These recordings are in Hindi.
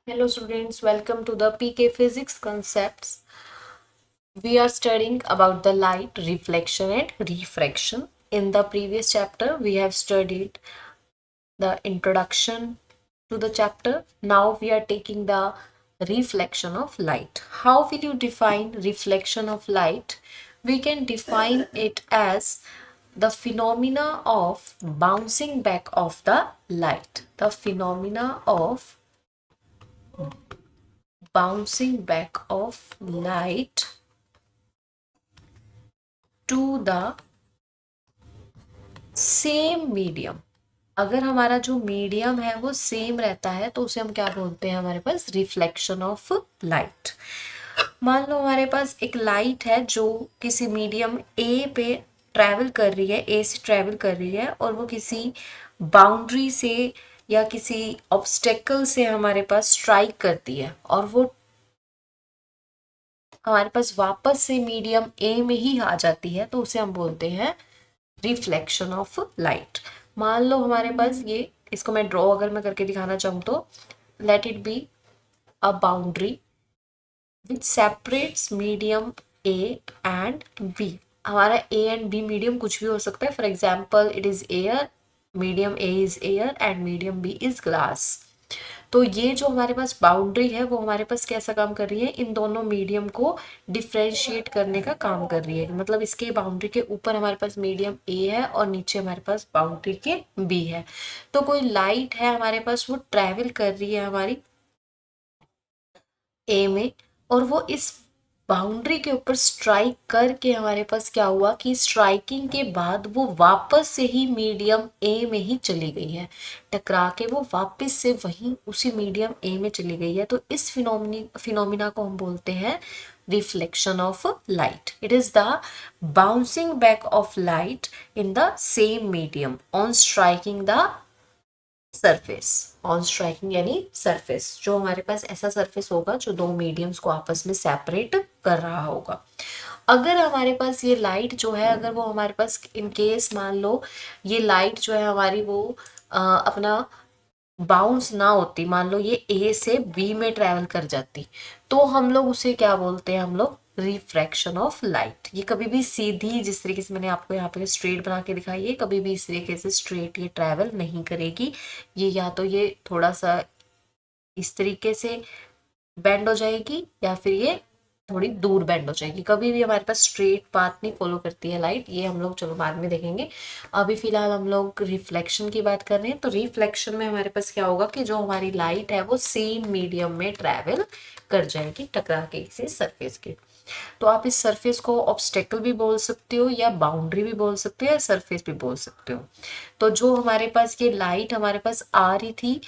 Hello students, welcome to the PK Physics Concepts. We are studying about the light, reflection and refraction. In the previous chapter, we have studied the introduction to the chapter. Now we are taking the reflection of light. How will you define reflection of light? We can define it as the phenomena of bouncing back of the light. The phenomena of bouncing back of light to the same medium. अगर हमारा जो मीडियम है वो सेम रहता है तो उसे हम क्या बोलते हैं, हमारे पास रिफ्लेक्शन ऑफ लाइट। मान लो हमारे पास एक लाइट है जो किसी मीडियम ए पे ट्रैवल कर रही है, ए से ट्रैवल कर रही है और वो किसी बाउंड्री से या किसी ऑब्स्टेकल से हमारे पास स्ट्राइक करती है और वो हमारे पास वापस से मीडियम ए में ही आ जाती है तो उसे हम बोलते हैं रिफ्लेक्शन ऑफ लाइट। मान लो हमारे पास ये, इसको मैं ड्रॉ अगर मैं करके दिखाना चाहूँ तो let it be a boundary which separates medium A and B. हमारा ए एंड बी मीडियम कुछ भी हो सकता है। For example it is air, medium A is air and medium B is glass. तो ये जो हमारे पास बाउंड्री है वो हमारे पास कैसा काम कर रही है, इन दोनों मीडियम को डिफ्रेंशिएट करने का काम कर रही है। मतलब इसके बाउंड्री के ऊपर हमारे पास मीडियम ए है और नीचे हमारे पास बाउंड्री के बी है। तो कोई लाइट है हमारे पास, वो ट्रैवल कर रही है हमारी ए में और वो इस बाउंड्री के ऊपर स्ट्राइक करके हमारे पास क्या हुआ कि स्ट्राइकिंग के बाद वो वापस से ही मीडियम ए में ही चली गई है। टकरा के वो वापस से वहीं उसी मीडियम ए में चली गई है। तो इस फिनोमिना को हम बोलते हैं reflection of light. It is the bouncing back of light in the same medium on striking the surface. On striking यानी सरफेस, जो हमारे पास ऐसा सरफेस होगा जो दो मीडियम्स को आपस में सेपरेट कर रहा होगा। अगर हमारे पास ये लाइट जो है, अगर वो हमारे पास इन केस मान लो ये लाइट जो है हमारी वो अपना बाउंस ना होती, मान लो ये ए से बी में ट्रेवल कर जाती, तो हम लोग उसे क्या बोलते हैं, हम लोग रिफ्रैक्शन ऑफ लाइट। ये कभी भी सीधी, जिस तरीके से मैंने आपको यहाँ पे स्ट्रेट बना के दिखाई है, कभी भी इस तरीके से स्ट्रेट ये ट्रैवल नहीं करेगी। ये या तो ये थोड़ा सा इस तरीके से बेंड हो जाएगी या फिर ये थोड़ी दूर बेंड हो जाएगी। कभी भी हमारे पास स्ट्रेट पाथ नहीं फॉलो करती है लाइट। ये हम लोग चलो बाद में देखेंगे। अभी फिलहाल हम लोग रिफ्लेक्शन की बात कर रहे हैं। तो रिफ्लेक्शन में हमारे पास क्या होगा कि जो हमारी लाइट है वो सेम मीडियम में ट्रैवल कर जाएगी टकरा के किसी सरफेस के। तो आप इस सरफेस को ऑब्स्टेकल भी बोल सकते हो या बाउंड्री भी बोल सकते हो या सरफेस भी बोल सकते हो। तो जो हमारे पास ये लाइट हमारे पास आ रही थी,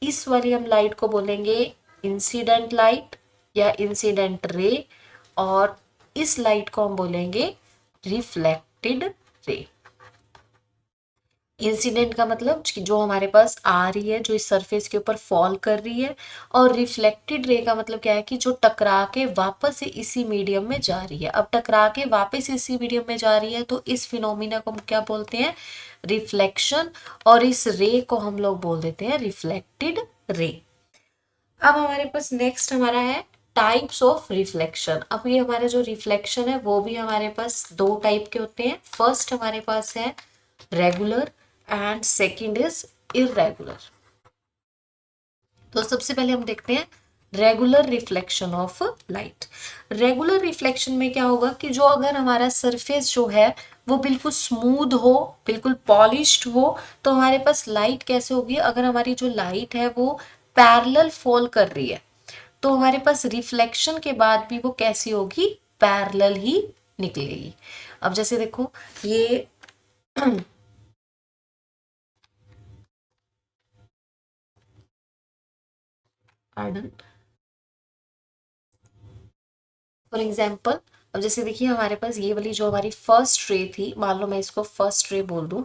इस वाली हम लाइट को बोलेंगे इंसिडेंट लाइट या इंसिडेंट रे, और इस लाइट को हम बोलेंगे रिफ्लेक्टेड रे। इंसिडेंट का मतलब कि जो हमारे पास आ रही है, जो इस सरफेस के ऊपर फॉल कर रही है, और रिफ्लेक्टेड रे का मतलब क्या है कि जो टकरा के वापस से इसी मीडियम में जा रही है। अब टकरा के वापस इसी मीडियम में जा रही है तो इस फिनोमिना को हम क्या बोलते हैं, रिफ्लेक्शन, और इस रे को हम लोग बोल देते हैं रिफ्लेक्टेड रे। अब हमारे पास नेक्स्ट हमारा है टाइप्स ऑफ रिफ्लेक्शन। अब ये हमारा जो रिफ्लेक्शन है वो भी हमारे पास दो टाइप के होते हैं। फर्स्ट हमारे पास है regular and second is irregular. तो सबसे पहले हम देखते हैं regular reflection of light. Regular reflection में क्या होगा कि जो अगर हमारा सरफेस जो है वो बिल्कुल स्मूथ हो, बिल्कुल पॉलिश्ड हो, तो हमारे पास लाइट कैसे होगी, अगर हमारी जो लाइट है वो पैरेलल फॉल कर रही है तो हमारे पास रिफ्लेक्शन के बाद भी वो कैसी होगी, पैरेलल ही निकलेगी। अब जैसे देखो ये पार्डन, फॉर एग्जाम्पल अब जैसे देखिए हमारे पास ये वाली जो हमारी फर्स्ट रे थी, मान लो मैं इसको फर्स्ट रे बोल दूं,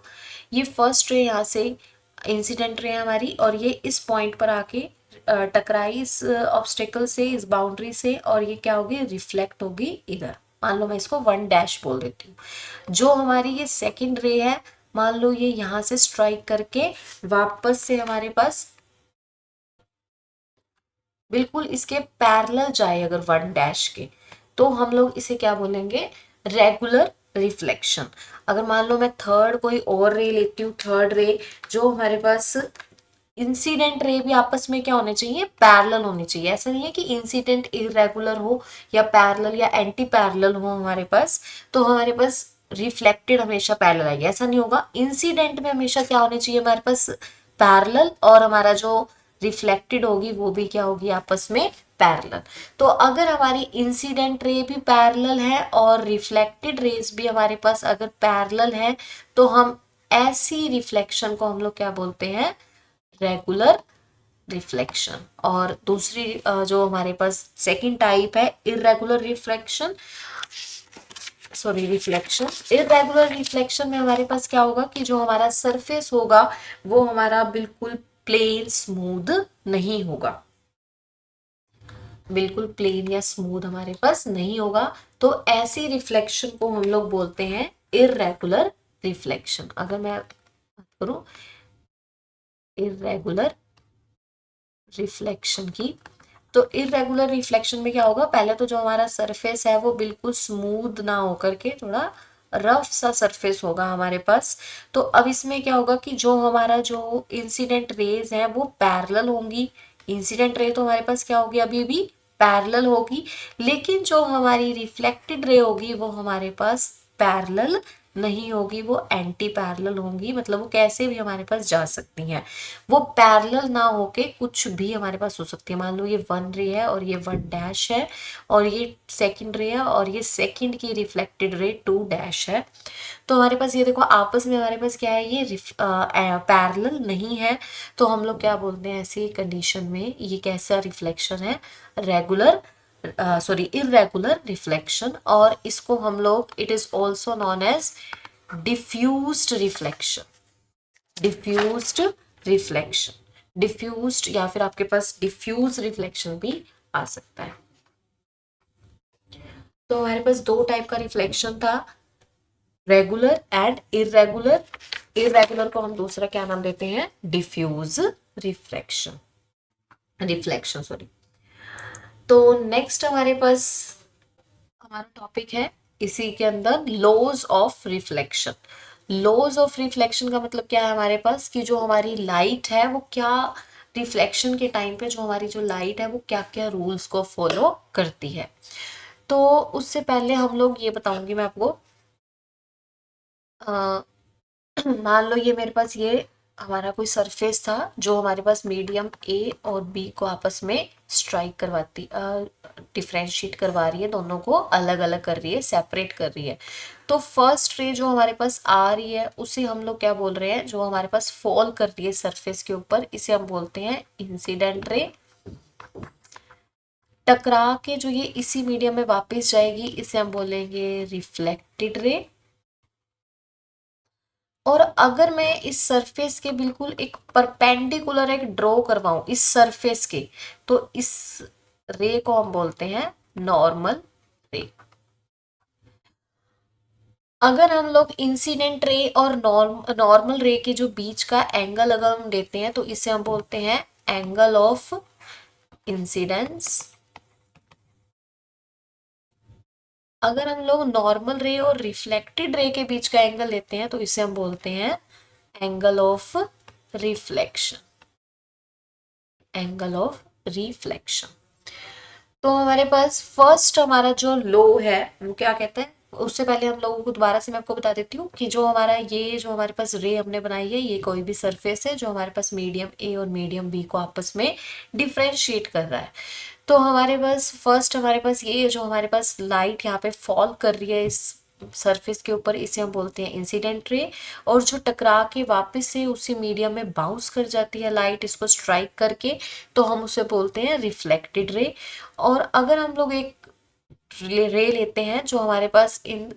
ये फर्स्ट रे यहाँ से इंसिडेंट रे हमारी, और ये इस पॉइंट पर आके टकराई इस ऑब्स्टेकल से, इस बाउंड्री से, और ये क्या होगी, रिफ्लेक्ट होगी इधर। मान लो मैं इसको 1 बोल देती हूँ। जो हमारी ये सेकंड रे है, मान लो ये यहाँ से स्ट्राइक करके वापस से हमारे पास बिल्कुल इसके पैरेलल जाए अगर वन डैश के, तो हम लोग इसे क्या बोलेंगे, रेगुलर रिफ्लेक्शन। अगर मान लो मैं थर्ड कोई और रे लेती हूँ, थर्ड रे जो हमारे पास, इंसिडेंट रे भी आपस में क्या होने चाहिए, पैरेलल होने चाहिए। ऐसा नहीं है कि इंसिडेंट इरेगुलर हो या पैरेलल या एंटी पैरेलल हो हमारे पास, तो हमारे पास रिफ्लेक्टेड हमेशा पैरेलल आएगी, ऐसा नहीं होगा। इंसिडेंट में हमेशा क्या होने चाहिए हमारे पास, पैरेलल, और हमारा जो रिफ्लेक्टेड होगी वो भी क्या होगी, आपस में पैरेलल। तो अगर हमारी इंसिडेंट रे भी पैरेलल है और रिफ्लेक्टेड रेज भी हमारे पास अगर पैरेलल है, तो हम ऐसी रिफ्लेक्शन को हम लोग क्या बोलते हैं, रेगुलर रिफ्लेक्शन। और दूसरी जो हमारे पास सेकंड टाइप है irregular reflection, sorry reflection. Irregular reflection में हमारे पास क्या होगा कि जो हमारा सरफेस होगा वो हमारा बिल्कुल प्लेन स्मूथ नहीं होगा, बिल्कुल प्लेन या स्मूथ हमारे पास नहीं होगा। तो ऐसी रिफ्लेक्शन को हम लोग बोलते हैं इरेगुलर रिफ्लेक्शन। अगर मैं बात करूं इरेगुलर रिफ्लेक्शन की, तो इरेगुलर रिफ्लेक्शन में क्या होगा, पहले तो जो हमारा सरफेस है वो बिल्कुल स्मूथ ना होकर के थोड़ा रफ सा सरफेस होगा हमारे पास। तो अब इसमें क्या होगा कि जो हमारा जो इंसिडेंट रेज है वो पैरेलल होंगी। इंसिडेंट रे तो हमारे पास क्या होगी, अभी भी पैरेलल होगी, लेकिन जो हमारी रिफ्लेक्टेड रे होगी वो हमारे पास पैरेलल नहीं होगी, वो एंटी पैरेलल होंगी। मतलब वो कैसे भी हमारे पास जा सकती हैं, वो पैरेलल ना होके कुछ भी हमारे पास हो सकती है। मान लो ये वन रे है और ये वन डैश है, और ये सेकंड रे है और ये सेकंड की रिफ्लेक्टेड रे टू डैश है। तो हमारे पास ये देखो आपस में हमारे पास क्या है, ये पैरेलल नहीं है। तो हम लोग क्या बोलते हैं ऐसी कंडीशन में, ये कैसा रिफ्लेक्शन है, रेगुलर सॉरी इरेगुलर रिफ्लेक्शन। और इसको हम लोग, it is also known as diffused reflection, diffused reflection, diffused या फिर आपके पास डिफ्यूज रिफ्लेक्शन भी आ सकता है। तो हमारे पास दो टाइप का रिफ्लेक्शन था, रेगुलर एंड इरेगुलर। इरेगुलर को हम दूसरा क्या नाम देते हैं, डिफ्यूज रिफ्लेक्शन, रिफ्लेक्शन सॉरी। तो नेक्स्ट हमारे पास हमारा टॉपिक है इसी के अंदर laws of reflection. Laws of reflection का मतलब क्या है हमारे पास, कि जो हमारी लाइट है वो क्या, रिफ्लेक्शन के टाइम पे जो हमारी जो लाइट है वो क्या क्या रूल्स को फॉलो करती है। तो उससे पहले हम लोग ये बताऊंगी मैं आपको, मान लो ये मेरे पास ये हमारा कोई सरफेस था जो हमारे पास मीडियम ए और बी को आपस में स्ट्राइक करवाती, डिफ्रेंशिएट करवा रही है, दोनों को अलग अलग कर रही है, सेपरेट कर रही है। तो फर्स्ट रे जो हमारे पास आ रही है उसे हम लोग क्या बोल रहे हैं, जो हमारे पास फॉल कर रही है सरफेस के ऊपर, इसे हम बोलते हैं इंसिडेंट रे। टकरा के जो ये इसी मीडियम में वापस जाएगी इसे हम बोलेंगे रिफ्लेक्टेड रे। और अगर मैं इस सरफेस के बिल्कुल एक परपेंडिकुलर एक ड्रॉ करवाऊं इस सरफेस के, तो इस रे को हम बोलते हैं नॉर्मल रे। अगर हम लोग इंसिडेंट रे और नॉर्मल रे के जो बीच का एंगल अगर हम देते हैं तो इसे हम बोलते हैं एंगल ऑफ इंसिडेंस। अगर हम लोग नॉर्मल रे और रिफ्लेक्टेड रे के बीच का एंगल लेते हैं तो इसे हम बोलते हैं angle of reflection, angle of reflection. तो हमारे पास फर्स्ट हमारा जो लो है वो क्या कहते हैं, उससे पहले हम लोगों को दोबारा से मैं आपको बता देती हूँ कि जो हमारा ये जो हमारे पास रे हमने बनाई है ये कोई भी सरफेस है जो हमारे पास मीडियम ए और मीडियम बी को आपस में डिफ्रेंशिएट कर रहा है। तो हमारे पास फर्स्ट हमारे पास ये जो हमारे पास लाइट यहाँ पे फॉल कर रही है इस सरफेस के ऊपर, इसे हम बोलते हैं इंसिडेंट रे। और जो टकरा के वापस से उसी मीडियम में बाउंस कर जाती है लाइट इसको स्ट्राइक करके, तो हम उसे बोलते हैं रिफ्लेक्टेड रे। और अगर हम लोग एक रे लेते हैं जो हमारे पास इन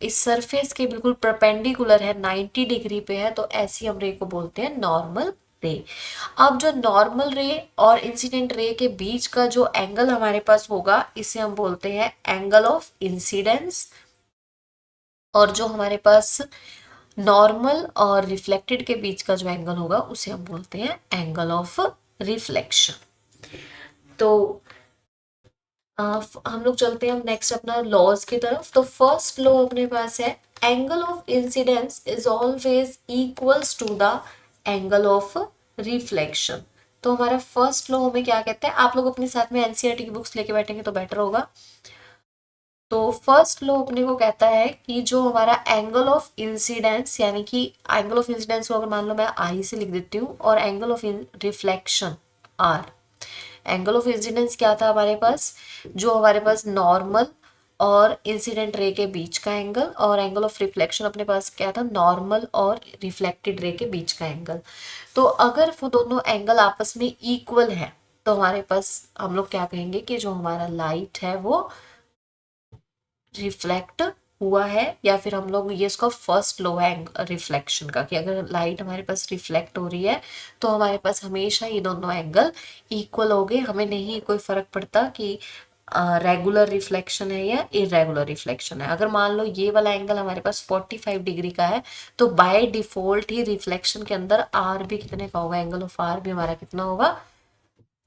इस सरफेस के बिल्कुल परपेंडिकुलर है, 90 डिग्री पे है, तो ऐसी हम रे को बोलते हैं नॉर्मल रे। अब जो नॉर्मल रे और इंसिडेंट रे के बीच का जो एंगल हमारे पास होगा इसे हम बोलते हैं एंगल ऑफ इंसिडेंस। और जो हमारे पास नॉर्मल और रिफ्लेक्टेड के बीच का जो एंगल होगा उसे हम बोलते हैं एंगल ऑफ रिफ्लेक्शन। तो हम लोग चलते हैं नेक्स्ट अपना लॉज की तरफ। तो फर्स्ट लॉ अपने पास है angle of incidence is always equals to the angle of reflection. तो हमारा फर्स्ट लॉ हमें क्या कहता है, आप लोग अपने साथ में एनसीईआरटी की बुक्स लेके बैठेंगे तो बेटर होगा। तो फर्स्ट लॉ अपने को कहता है कि जो हमारा एंगल ऑफ इंसिडेंस, यानी कि एंगल ऑफ इंसिडेंस को अगर मान लो मैं आई से लिख देती हूँ, और angle of reflection R. Angle of incidence क्या था हमारे पास, जो हमारे पास नॉर्मल और इंसिडेंट रे के बीच का एंगल, और एंगल ऑफ रिफ्लेक्शन अपने पास क्या था, नॉर्मल और रिफ्लेक्टेड रे के बीच का एंगल। तो अगर वो दोनों एंगल आपस में इक्वल है तो हमारे पास हम लोग क्या कहेंगे कि जो हमारा लाइट है वो रिफ्लेक्ट हुआ है, या फिर हम लोग ये इसका फर्स्ट लो है रिफ्लेक्शन का, कि अगर लाइट हमारे पास रिफ्लेक्ट हो रही है तो हमारे पास हमेशा ये दोनों एंगल इक्वल हो गए। हमें नहीं कोई फर्क पड़ता कि रेगुलर रिफ्लेक्शन है या इरेगुलर रिफ्लेक्शन है। अगर मान लो ये वाला एंगल हमारे पास 45 डिग्री का है तो बाय डिफॉल्ट ही रिफ्लेक्शन के अंदर आर भी कितने का होगा, एंगल ऑफ आर भी हमारा कितना होगा,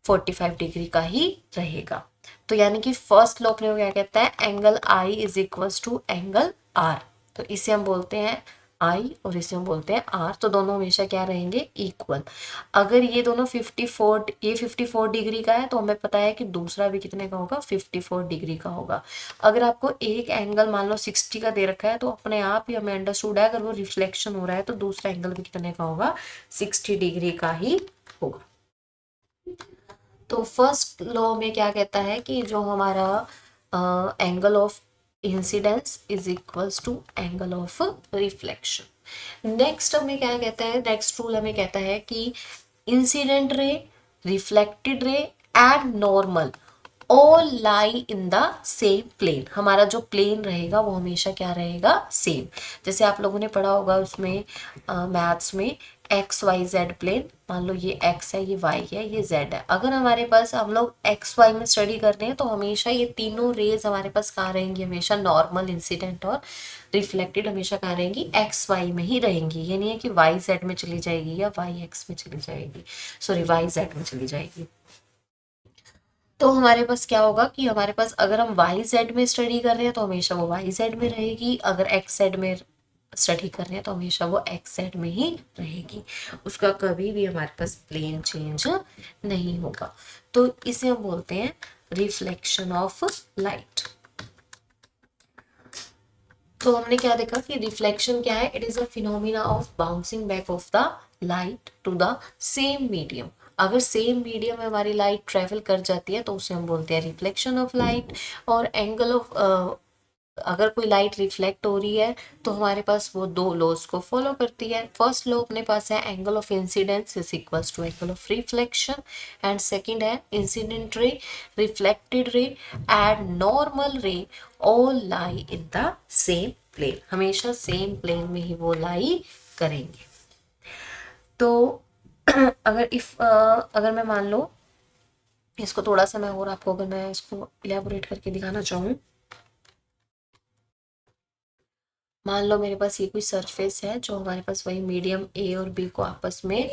45 डिग्री का ही रहेगा। तो यानी कि फर्स्ट लॉ अपने को क्या कहता है, angle I is equals to angle R. तो इसे हम बोलते हैं आई और इसे हम बोलते हैं आर। तो दोनों हमेशा क्या रहेंगे, इक्वल। अगर ये दोनों 54, ये 54 डिग्री का है तो हमें पता है कि दूसरा भी कितने का होगा, 54 डिग्री का होगा। अगर आपको एक एंगल मान लो 60 का दे रखा है तो अपने आप ही हमें अंडरस्टूड है अगर वो रिफ्लेक्शन हो रहा है तो दूसरा एंगल भी कितने का होगा, 60 डिग्री का ही होगा। तो फर्स्ट लॉ में क्या कहता है कि जो हमारा angle of incidence is equals to angle of reflection. Next हमें क्या कहता है, नेक्स्ट रूल हमें कहता है कि incident ray, reflected ray and normal all lie in the same plane. हमारा जो प्लेन रहेगा वो हमेशा क्या रहेगा, सेम। जैसे आप लोगों ने पढ़ा होगा उसमें मैथ्स में एक्स वाई जेड प्लेन, मान लो ये एक्स है, ये वाई है, ये जेड है। अगर हमारे पास हम लोग एक्स वाई में स्टडी कर रहे हैं तो हमेशा ये तीनों रेज हमारे पास कहाँ रहेंगी, हमेशा नॉर्मल, इंसिडेंट और रिफ्लेक्टेड हमेशा कहाँ रहेंगी, एक्स वाई में ही रहेंगी। ये नहीं है कि वाई जेड में चली जाएगी या वाई एक्स में चली जाएगी, सॉरी वाई जेड में चली जाएगी। तो हमारे पास क्या होगा कि हमारे पास अगर हम वाई जेड में स्टडी कर रहे हैं तो हमेशा वो वाई जेड में रहेगी, अगर एक्स जेड में स्टडी कर रहे हैं तो हमेशा वो एक्स जेड में ही रहेगी। उसका कभी भी हमारे पास प्लेन चेंज नहीं होगा। तो इसे हम बोलते हैं रिफ्लेक्शन ऑफ लाइट। तो हमने क्या देखा कि रिफ्लेक्शन क्या है, it is a phenomena of bouncing back of the light to the same medium. अगर सेम मीडियम में हमारी लाइट ट्रेवल कर जाती है तो उसे हम बोलते हैं रिफ्लेक्शन ऑफ लाइट। और एंगल ऑफ अगर कोई लाइट रिफ्लेक्ट हो रही है तो हमारे पास वो दो लॉज को फॉलो करती है। फर्स्ट लॉ अपने पास है angle of incidence is equals to angle of reflection, and second है incident ray, reflected ray and normal ray all lie in the same plane. हमेशा सेम प्लेन में ही वो लाई करेंगे। तो अगर मैं मान लो इसको थोड़ा सा मैं और आपको अगर मैं इसको इलेबोरेट करके दिखाना चाहूँ, मान लो मेरे पास ये कोई सरफेस है जो हमारे पास वही मीडियम ए और बी को आपस में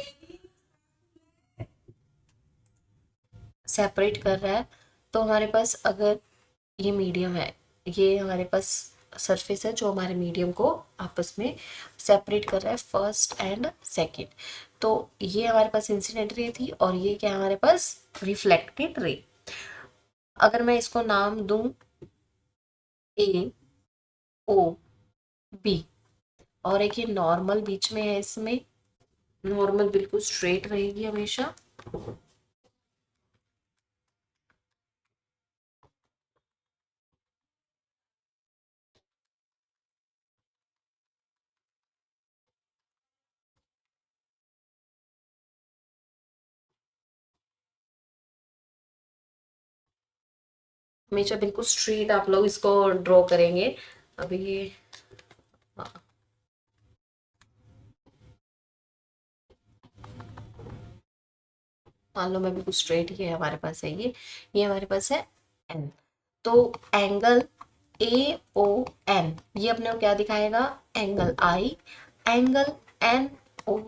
सेपरेट कर रहा है। तो हमारे पास अगर ये मीडियम है, ये हमारे पास सरफेस है जो हमारे मीडियम को आपस में सेपरेट कर रहा है, फर्स्ट एंड सेकंड। तो ये हमारे पास इंसिडेंट रे थी और ये क्या है हमारे पास, रिफ्लेक्टेड रे। अगर मैं इसको नाम दूं ए ओ बी, और एक ये नॉर्मल बीच में है, इसमें नॉर्मल बिल्कुल स्ट्रेट रहेगी हमेशा। हमेशा बिल्कुल स्ट्रेट आप लोग इसको ड्रॉ करेंगे। अभी ये मान लो मैं बिल्कुल स्ट्रेट ही है हमारे पास है, ये हमारे पास है एन। तो एंगल ए ओ एन ये अपने को क्या दिखाएगा, एंगल आई, एंगल एन ओ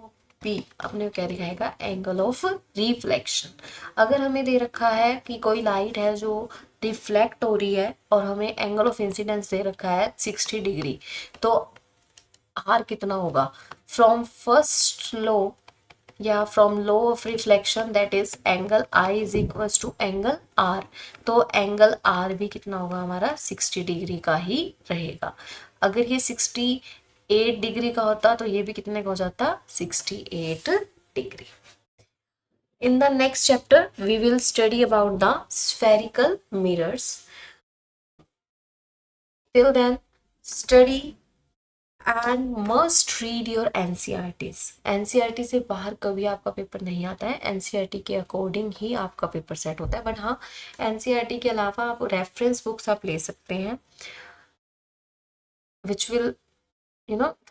बी अपने को क्या दिखाएगा, एंगल ऑफ रिफ्लेक्शन। अगर हमें दे रखा है कि कोई लाइट है जो रिफ्लेक्ट हो रही है और हमें एंगल ऑफ इंसिडेंस दे रखा है 60 डिग्री, तो आर कितना होगा, फ्रॉम फर्स्ट लो या from law of reflection that is angle I is equals to angle R, तो एंगल आर भी कितना होगा हमारा 60 डिग्री का ही रहेगा। अगर ये 68 डिग्री का होता तो ये भी कितने का हो जाता, 68 degree. In the next chapter, we will study about the spherical mirrors. Till then, study and must read your NCERTs. NCERT से बाहर कभी आपका पेपर नहीं आता है, NCERT के अकॉर्डिंग ही आपका पेपर सेट होता है। बट हाँ, NCERT के अलावा आप रेफरेंस बुक्स आप ले सकते हैं, विच विल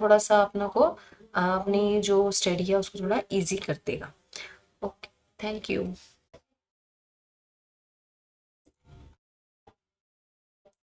थोड़ा सा अपना को अपनी जो स्टडी है उसको थोड़ा इजी कर देगा। Okay, thank you.